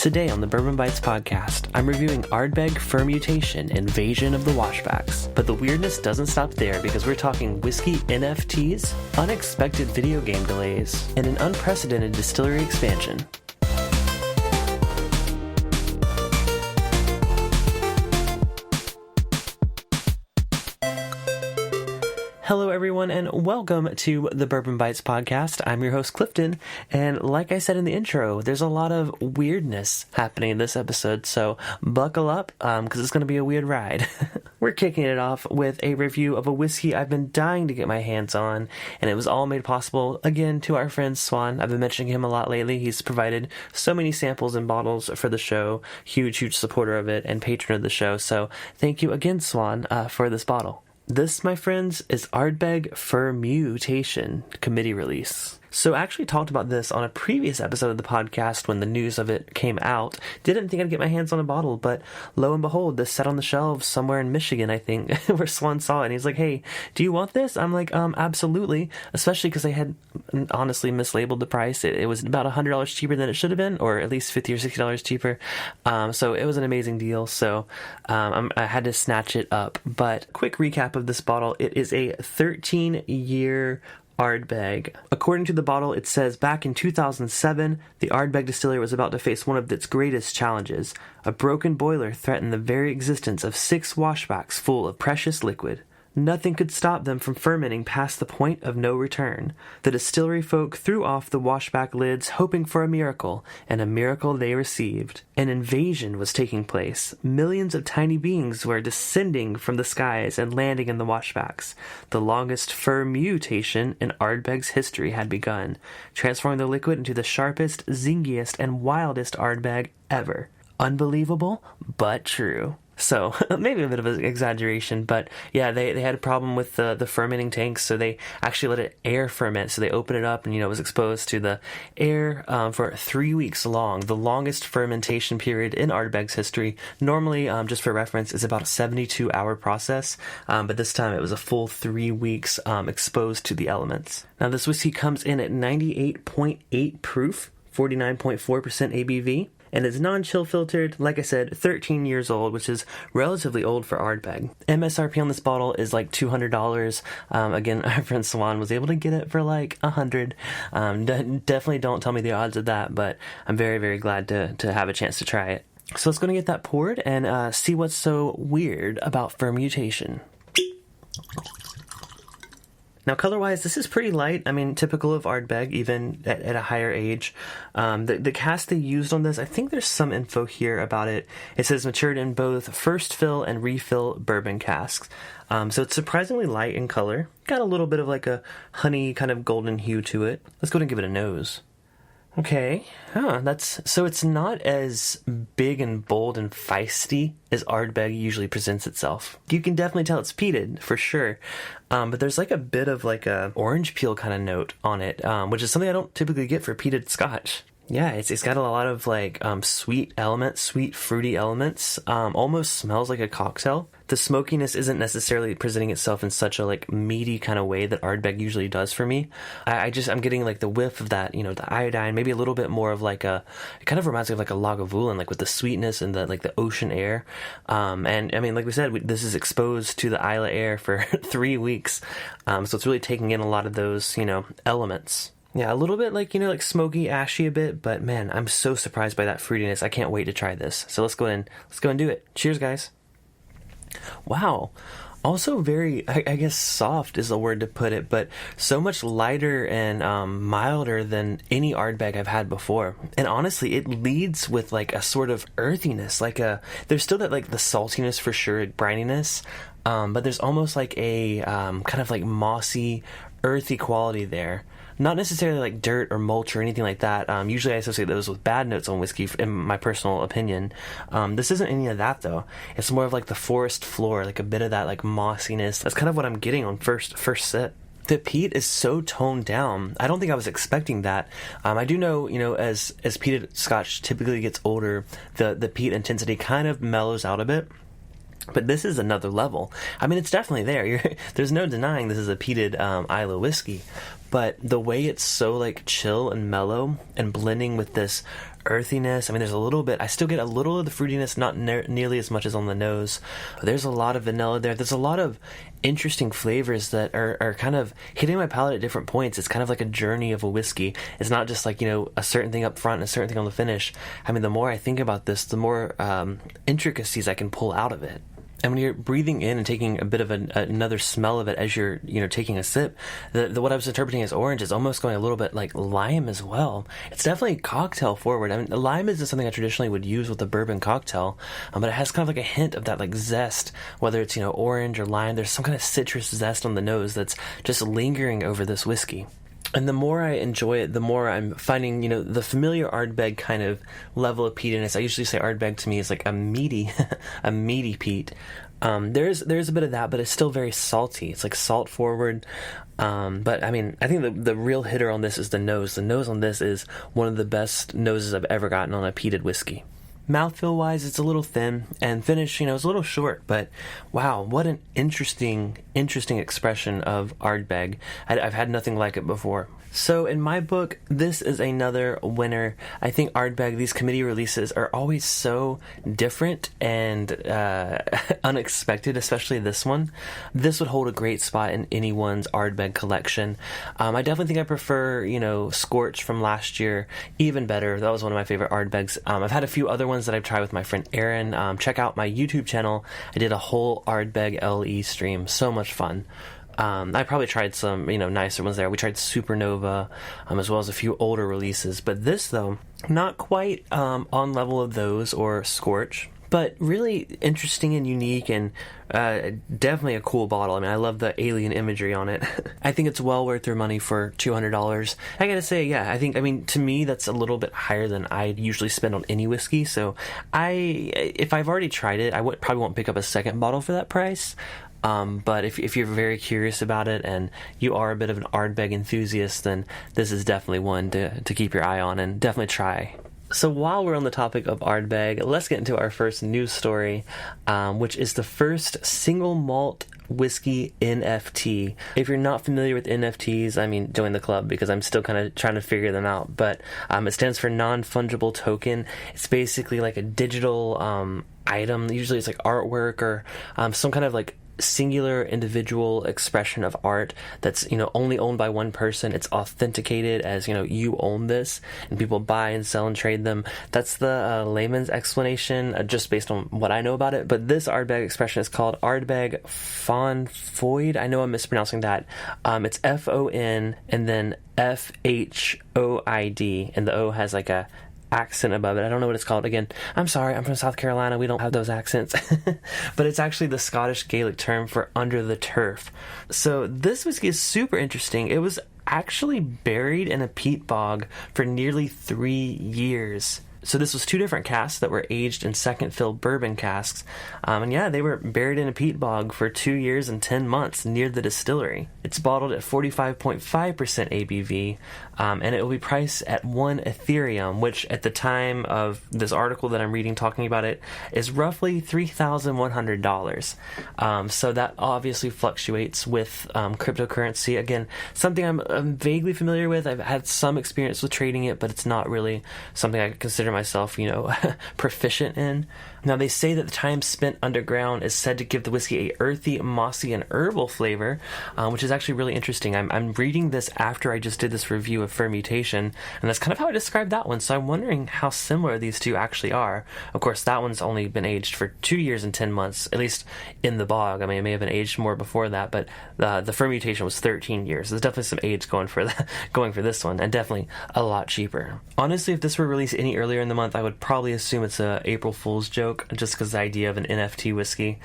Today on the Bourbon Bites podcast, I'm reviewing Ardbeg Fermutation, Invasion of the Washbacks. But the weirdness doesn't stop there because we're talking whiskey NFTs, unexpected video game delays, and an unprecedented distillery expansion. Hello everyone and welcome to the Bourbon Bites podcast. I'm your host Clifton, and like I said in the intro, there's a lot of weirdness happening in this episode, so buckle up because it's going to be a weird ride. We're kicking it off with a review of a whiskey I've been dying to get my hands on, and it was all made possible, again, to our friend Swan. I've been mentioning him a lot lately. He's provided so many samples and bottles for the show, huge supporter of it and patron of the show, so thank you again, Swan, for this bottle. This, my friends, is Ardbeg Fermutation Committee Release. So I actually talked about this on a previous episode of the podcast when the news of it came out. Didn't think I'd get my hands on a bottle, but lo and behold, this sat on the shelves somewhere in Michigan, I think, where Swan saw it. And he's like, hey, do you want this? I'm like, absolutely. Especially because they had honestly mislabeled the price. It was about $100 cheaper than it should have been, or at least $50 or $60 cheaper. So it was an amazing deal. So I had to snatch it up. But quick recap of this bottle. It is a 13-year Ardbeg. According to the bottle, it says, back in 2007, the Ardbeg distillery was about to face one of its greatest challenges. A broken boiler threatened the very existence of 6 washbacks full of precious liquid. Nothing could stop them from fermenting past the point of no return. The distillery folk threw off the washback lids, hoping for a miracle, and a miracle they received. An invasion was taking place. Millions of tiny beings were descending from the skies and landing in the washbacks. The longest fermutation in Ardbeg's history had begun, transforming the liquid into the sharpest, zingiest, and wildest Ardbeg ever. Unbelievable, but true. So, maybe a bit of an exaggeration, but yeah, they had a problem with the fermenting tanks, so they actually let it air ferment, so they opened it up and, it was exposed to the air for 3 weeks long, the longest fermentation period in Ardbeg's history. Normally, just for reference, is about a 72-hour process, but this time it was a full 3 weeks exposed to the elements. Now, this whiskey comes in at 98.8 proof, 49.4% ABV. And it's non-chill filtered, like I said, 13 years old, which is relatively old for Ardbeg. MSRP on this bottle is like $200. Again, our friend Swan was able to get it for like $100. Definitely don't tell me the odds of that, but I'm very glad to have a chance to try it. So let's go and get that poured and see what's so weird about fermutation. Now, color-wise, this is pretty light. I mean, typical of Ardbeg, even at a higher age. The cask they used on this, I think there's some info here about it. It says matured in both first fill and refill bourbon casks. So it's surprisingly light in color. Got a little bit of like a honey kind of golden hue to it. Let's go ahead and give it a nose. Okay, so it's not as big and bold and feisty as Ardbeg usually presents itself. You can definitely tell it's peated, for sure, but there's like a bit of like a orange peel kind of note on it, which is something I don't typically get for peated scotch. Yeah, it's got a lot of like sweet elements, sweet fruity elements, almost smells like a cocktail. The smokiness isn't necessarily presenting itself in such a like meaty kind of way that Ardbeg usually does for me. I'm getting like the whiff of that, the iodine, maybe a little bit more of like it kind of reminds me of like a Lagavulin, like with the sweetness and the like the ocean air. And I mean, like we said, this is exposed to the Islay air for 3 weeks. So it's really taking in a lot of those, elements. Yeah, a little bit like smoky, ashy a bit, but man, I'm so surprised by that fruitiness. I can't wait to try this. So let's go and do it. Cheers, guys. Wow. Also very, I guess soft is the word to put it, but so much lighter and milder than any Ardbeg I've had before. And honestly, it leads with like a sort of earthiness, there's still that like the saltiness for sure, brininess, but there's almost like a kind of like mossy, earthy quality there. Not necessarily like dirt or mulch or anything like that. Usually I associate those with bad notes on whiskey, in my personal opinion. This isn't any of that, though. It's more of like the forest floor, like a bit of that like mossiness. That's kind of what I'm getting on first sip. The peat is so toned down. I don't think I was expecting that. I do know, as peated scotch typically gets older, the peat intensity kind of mellows out a bit. But this is another level. I mean, it's definitely there. There's no denying this is a peated Islay whiskey. But the way it's so like chill and mellow and blending with this earthiness. I mean, there's a little bit, I still get a little of the fruitiness, not nearly as much as on the nose, but there's a lot of vanilla there. There's a lot of interesting flavors that are kind of hitting my palate at different points. It's kind of like a journey of a whiskey. It's not just like, a certain thing up front and a certain thing on the finish. I mean, the more I think about this, the more intricacies I can pull out of it. And when you're breathing in and taking a bit of another smell of it as you're, taking a sip, what I was interpreting as orange is almost going a little bit like lime as well. It's definitely cocktail forward. I mean, lime isn't something I traditionally would use with a bourbon cocktail, but it has kind of like a hint of that like zest, whether it's, orange or lime. There's some kind of citrus zest on the nose that's just lingering over this whiskey. And the more I enjoy it, the more I'm finding, the familiar Ardbeg kind of level of peatiness. I usually say Ardbeg to me is like a meaty peat. There's a bit of that, but it's still very salty. It's like salt forward. But I mean, I think the real hitter on this is the nose. The nose on this is one of the best noses I've ever gotten on a peated whiskey. Mouthfeel wise, it's a little thin, and finish, it's a little short, but wow, what an interesting expression of Ardbeg. I've had nothing like it before. So in my book, this is another winner. I think Ardbeg, these committee releases are always so different and unexpected, especially this one. This would hold a great spot in anyone's Ardbeg collection. I definitely think I prefer, Scorch from last year even better. That was one of my favorite Ardbegs. I've had a few other ones that I've tried with my friend Aaron. Check out my YouTube channel. I did a whole Ardbeg LE stream. So much fun. I probably tried some, nicer ones there. We tried Supernova, as well as a few older releases. But this, though, not quite on level of those or Scorch, but really interesting and unique, and definitely a cool bottle. I mean, I love the alien imagery on it. I think it's well worth their money for $200. I gotta say, yeah, to me, that's a little bit higher than I usually spend on any whiskey. So if I've already tried it, probably won't pick up a second bottle for that price. But if you're very curious about it and you are a bit of an Ardbeg enthusiast, then this is definitely one to keep your eye on and definitely try. So while we're on the topic of Ardbeg, let's get into our first news story, which is the first single malt whiskey NFT. If you're not familiar with NFTs, join the club because I'm still kind of trying to figure them out. But it stands for non-fungible token. It's basically like a digital item. Usually it's like artwork or some kind of like singular individual expression of art that's only owned by one person. It's authenticated as you own this, and people buy and sell and trade them. That's the layman's explanation, just based on what I know about it. But this Ardbeg expression is called Ardbeg Fermutation. I know I'm mispronouncing that. It's FON and then FHOID, and the O has like a accent above it. I don't know what it's called. Again, I'm sorry, I'm from South Carolina. We don't have those accents. But it's actually the Scottish Gaelic term for under the turf. So this whiskey is super interesting. It was actually buried in a peat bog for nearly 3 years. So this was 2 different casks that were aged in second fill bourbon casks. They were buried in a peat bog for 2 years and 10 months near the distillery. It's bottled at 45.5% ABV, and it will be priced at 1 Ethereum, which at the time of this article that I'm reading talking about it is roughly $3,100. So that obviously fluctuates with cryptocurrency. Again, something I'm vaguely familiar with. I've had some experience with trading it, but it's not really something I consider myself, proficient in. Now, they say that the time spent underground is said to give the whiskey a earthy, mossy, and herbal flavor, which is actually really interesting. I'm reading this after I just did this review of Fermutation, and that's kind of how I described that one, so I'm wondering how similar these two actually are. Of course, that one's only been aged for 2 years and 10 months, at least in the bog. It may have been aged more before that, but the Fermutation was 13 years. There's definitely some age going for this one, and definitely a lot cheaper. Honestly, if this were released any earlier in the month, I would probably assume it's a April Fool's joke, just because the idea of an NFT whiskey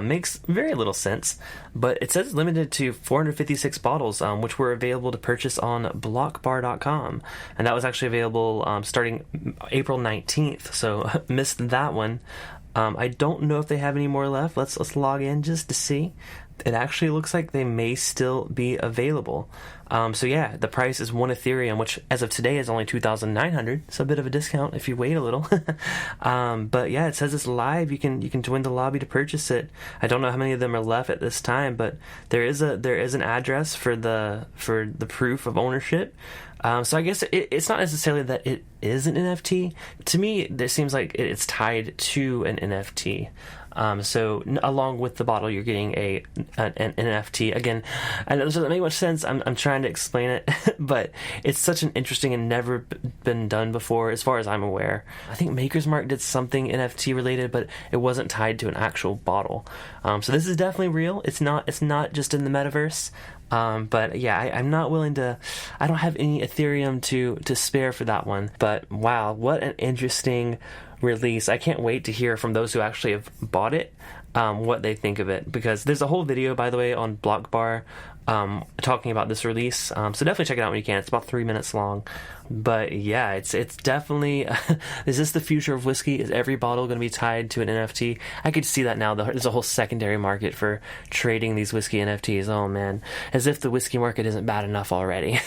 makes very little sense. But it says limited to 456 bottles, which were available to purchase on blockbar.com. And that was actually available starting April 19th, so missed that one. I don't know if they have any more left. Let's log in just to see. It actually looks like they may still be available. The price is 1 Ethereum, which as of today is only $2,900, so a bit of a discount if you wait a little. It says it's live. You can join the lobby to purchase it. I don't know how many of them are left at this time, but there is an address for the proof of ownership. So I guess it's not necessarily that it is an NFT. To me, it seems like it's tied to an NFT. So along with the bottle, you're getting an NFT. Again, I know this doesn't make much sense. I'm trying to explain it, but it's such an interesting and never been done before, as far as I'm aware. I think Maker's Mark did something NFT related, but it wasn't tied to an actual bottle. So this is definitely real. It's not just in the metaverse. But yeah, I'm not willing to. I don't have any Ethereum to spare for that one. But wow, what an interesting release. I can't wait to hear from those who actually have bought it, what they think of it, because there's a whole video, by the way, on Blockbar talking about this release, so definitely check it out when you can. It's about 3 minutes long, but yeah, it's definitely is this the future of whiskey? Is every bottle going to be tied to an NFT? I could see that now. There's a whole secondary market for trading these whiskey NFTs. Oh man, as if the whiskey market isn't bad enough already.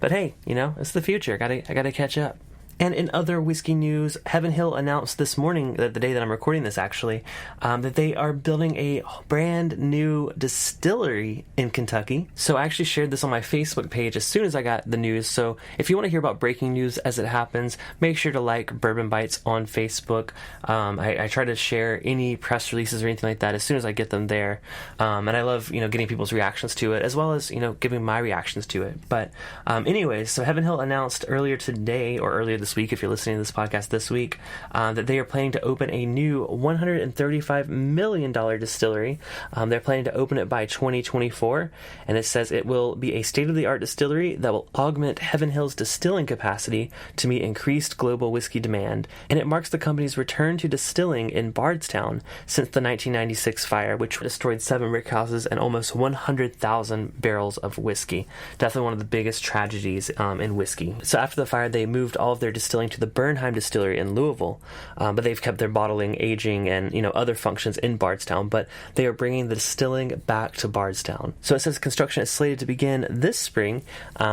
But hey, it's the future. I gotta catch up. And in other whiskey news, Heaven Hill announced this morning, the day that I'm recording this actually, that they are building a brand new distillery in Kentucky. So I actually shared this on my Facebook page as soon as I got the news. So if you want to hear about breaking news as it happens, make sure to like Bourbon Bites on Facebook. I try to share any press releases or anything like that as soon as I get them there. And I love, getting people's reactions to it, as well as, giving my reactions to it. But anyways, so Heaven Hill announced earlier today, or earlier this week, if you're listening to this podcast this week, that they are planning to open a new $135 million distillery. They're planning to open it by 2024, and it says it will be a state-of-the-art distillery that will augment Heaven Hill's distilling capacity to meet increased global whiskey demand, and it marks the company's return to distilling in Bardstown since the 1996 fire, which destroyed 7 rickhouses and almost 100,000 barrels of whiskey. Definitely one of the biggest tragedies in whiskey. So after the fire, they moved all of their distilling to the Bernheim distillery in Louisville, but they've kept their bottling, aging, and other functions in Bardstown, but they are bringing the distilling back to Bardstown. So it says construction is slated to begin this spring,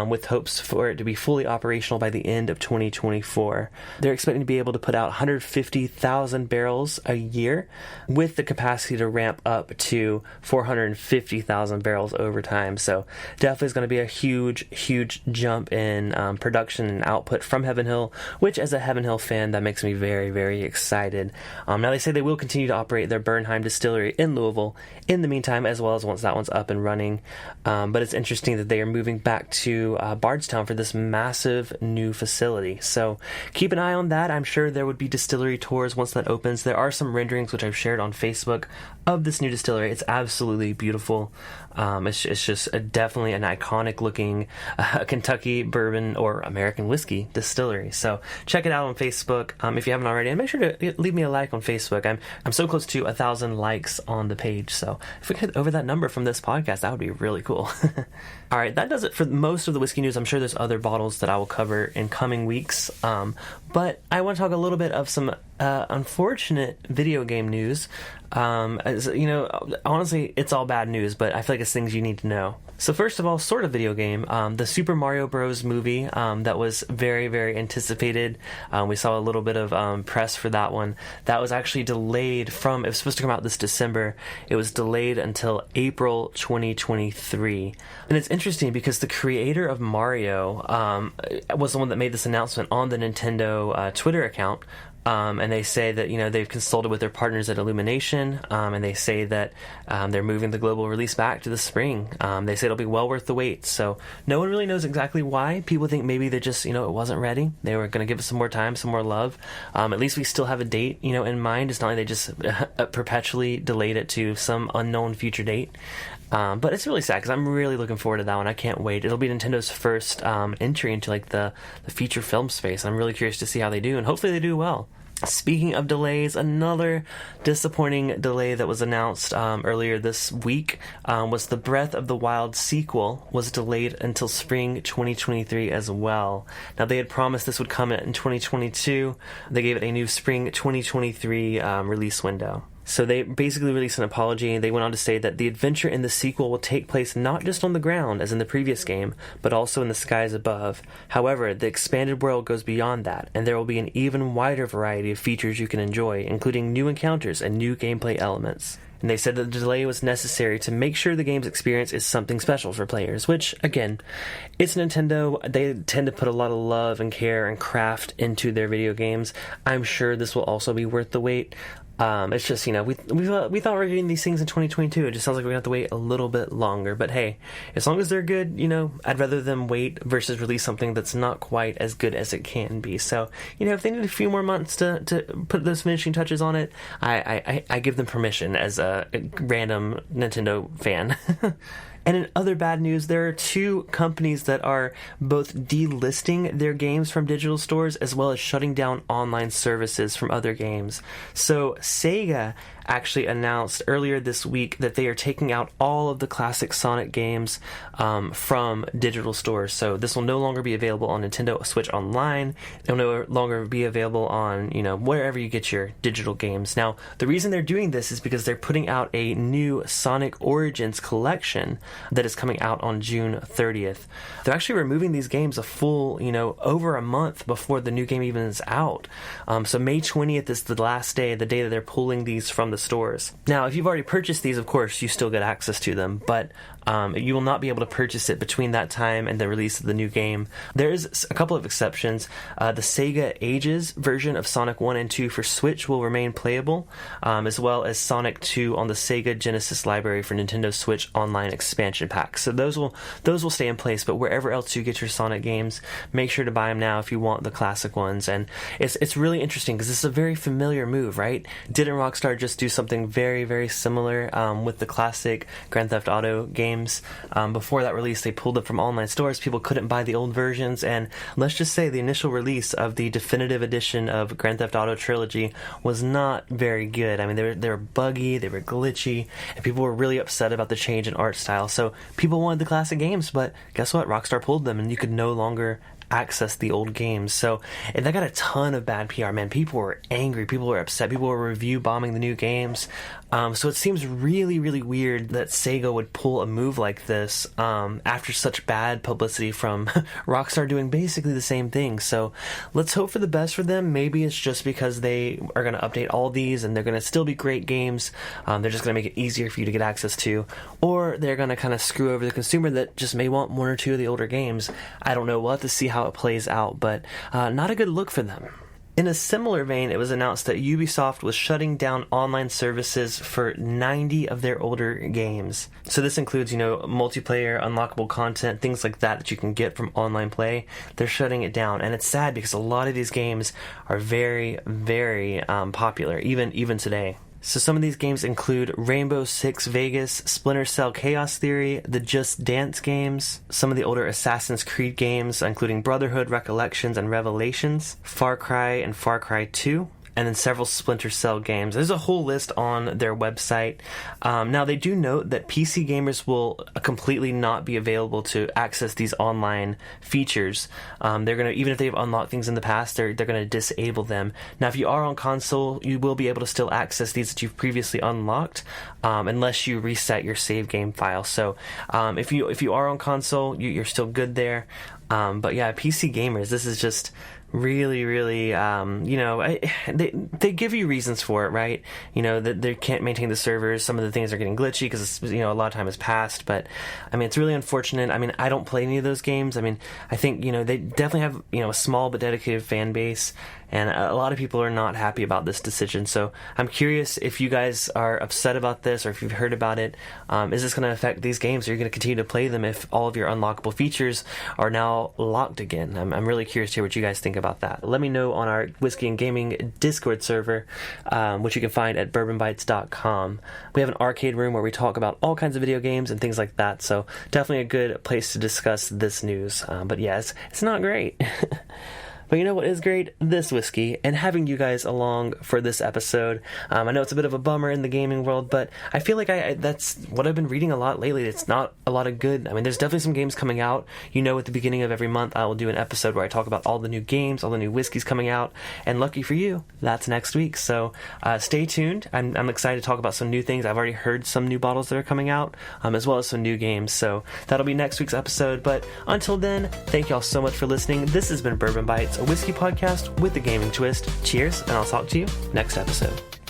with hopes for it to be fully operational by the end of 2024. They're expecting to be able to put out 150,000 barrels a year, with the capacity to ramp up to 450,000 barrels over time. So definitely is going to be a huge jump in production and output from Heaven Hill, which, as a Heaven Hill fan, that makes me very, very excited. Now, they say they will continue to operate their Bernheim distillery in Louisville in the meantime, as well as once that one's up and running. But it's interesting that they are moving back to Bardstown for this massive new facility. So keep an eye on that. I'm sure there would be distillery tours once that opens. There are some renderings, which I've shared on Facebook, of this new distillery. It's absolutely beautiful. It's just definitely an iconic looking Kentucky bourbon or American whiskey distillery. So check it out on Facebook if you haven't already, and make sure to leave me a like on Facebook. I'm so close to 1,000 likes on the page, so if we could hit over that number from this podcast, that would be really cool. All right, that does it for most of the whiskey news. I'm sure there's other bottles that I will cover in coming weeks, but I want to talk a little bit of some unfortunate video game news. Honestly, it's all bad news, but I feel like it's things you need to know. So first of all, sort of video game, the Super Mario Bros. Movie that was very, very anticipated. We saw a little bit of press for that one. That was actually delayed it was supposed to come out this December. It was delayed until April 2023. And it's interesting because the creator of Mario was the one that made this announcement on the Nintendo Twitter account. And they say that, they've consulted with their partners at Illumination, and they say that they're moving the global release back to the spring. They say it'll be well worth the wait. So no one really knows exactly why. People think maybe they're just, it wasn't ready. They were going to give it some more time, some more love. At least we still have a date, in mind. It's not like they just perpetually delayed it to some unknown future date. But it's really sad because I'm really looking forward to that one. I can't wait. It'll be Nintendo's first entry into the feature film space. I'm really curious to see how they do, and hopefully they do well. Speaking of delays, another disappointing delay that was announced earlier this week was the Breath of the Wild sequel was delayed until spring 2023 as well. Now, they had promised this would come in 2022. They gave it a new spring 2023 release window. So they basically released an apology, and they went on to say that the adventure in the sequel will take place not just on the ground, as in the previous game, but also in the skies above. However, the expanded world goes beyond that, and there will be an even wider variety of features you can enjoy, including new encounters and new gameplay elements. and they said that the delay was necessary to make sure the game's experience is something special for players, which, again, it's Nintendo. They tend to put a lot of love and care and craft into their video games. I'm sure this will also be worth the wait. It's just, we thought we were getting these things in 2022. It just sounds like we're going to have to wait a little bit longer. But hey, as long as they're good, I'd rather them wait versus release something that's not quite as good as it can be. So, if they need a few more months to put those finishing touches on it, I give them permission as a random Nintendo fan. And in other bad news, there are two companies that are both delisting their games from digital stores as well as shutting down online services from other games. So Sega actually announced earlier this week that they are taking out all of the classic Sonic games from digital stores. So this will no longer be available on Nintendo Switch Online. It'll no longer be available on, wherever you get your digital games. Now, the reason they're doing this is because they're putting out a new Sonic Origins collection that is coming out on June 30th. They're actually removing these games a full, over a month before the new game even is out. So May 20th is the last day, the day that they're pulling these from the stores. Now, if you've already purchased these, of course, you still get access to them, but you will not be able to purchase it between that time and the release of the new game. There is a couple of exceptions. The Sega Ages version of Sonic 1 and 2 for Switch will remain playable, as well as Sonic 2 on the Sega Genesis library for Nintendo Switch Online expansion pack. So those will stay in place, but wherever else you get your Sonic games, make sure to buy them now if you want the classic ones. And it's really interesting because this is a very familiar move, right? Didn't Rockstar just do something very, very similar with the classic Grand Theft Auto games? Before that release, they pulled it from online stores. People couldn't buy the old versions, and let's just say the initial release of the definitive edition of Grand Theft Auto Trilogy was not very good. I mean, they were buggy, they were glitchy, and people were really upset about the change in art style. So people wanted the classic games, but guess what? Rockstar pulled them, and you could no longer access the old games. So, and that got a ton of bad PR, man. People were angry, people were upset, people were review bombing the new games. So it seems really, really weird that Sega would pull a move like this after such bad publicity from Rockstar doing basically the same thing. So let's hope for the best for them. Maybe it's just because they are going to update all these and they're going to still be great games. They're just going to make it easier for you to get access to, or they're going to kind of screw over the consumer that just may want one or two of the older games. I don't know. We'll have to see how it plays out, but not a good look for them. In a similar vein, it was announced that Ubisoft was shutting down online services for 90 of their older games. So this includes, multiplayer, unlockable content, things like that you can get from online play. They're shutting it down, and it's sad because a lot of these games are very, very popular, even today. So some of these games include Rainbow Six Vegas, Splinter Cell Chaos Theory, the Just Dance games, some of the older Assassin's Creed games, including Brotherhood, Recollections, and Revelations, Far Cry and Far Cry 2, and then several Splinter Cell games. There's a whole list on their website. Now, they do note that PC gamers will completely not be available to access these online features. They're going to, even if they've unlocked things in the past, they're going to disable them. Now, if you are on console, you will be able to still access these that you've previously unlocked, unless you reset your save game file. So, if you are on console, you're still good there. But yeah, PC gamers, this is just really, really, they give you reasons for it, right? That they can't maintain the servers. Some of the things are getting glitchy because, a lot of time has passed. But, it's really unfortunate. I don't play any of those games. I think, they definitely have, a small but dedicated fan base. And a lot of people are not happy about this decision. So I'm curious if you guys are upset about this or if you've heard about it. Is this going to affect these games? Are you going to continue to play them if all of your unlockable features are now locked again? I'm really curious to hear what you guys think about that. Let me know on our Whiskey and Gaming Discord server, which you can find at bourbonbites.com. We have an arcade room where we talk about all kinds of video games and things like that. So definitely a good place to discuss this news. But yeah, it's not great. But you know what is great? This whiskey, and having you guys along for this episode. I know it's a bit of a bummer in the gaming world, but I feel like that's what I've been reading a lot lately. It's not a lot of good. There's definitely some games coming out. At the beginning of every month, I will do an episode where I talk about all the new games, all the new whiskeys coming out, and lucky for you, that's next week. So stay tuned. I'm excited to talk about some new things. I've already heard some new bottles that are coming out, as well as some new games. So that'll be next week's episode. But until then, thank y'all so much for listening. This has been Bourbon Bites, a whiskey podcast with a gaming twist. Cheers, and I'll talk to you next episode.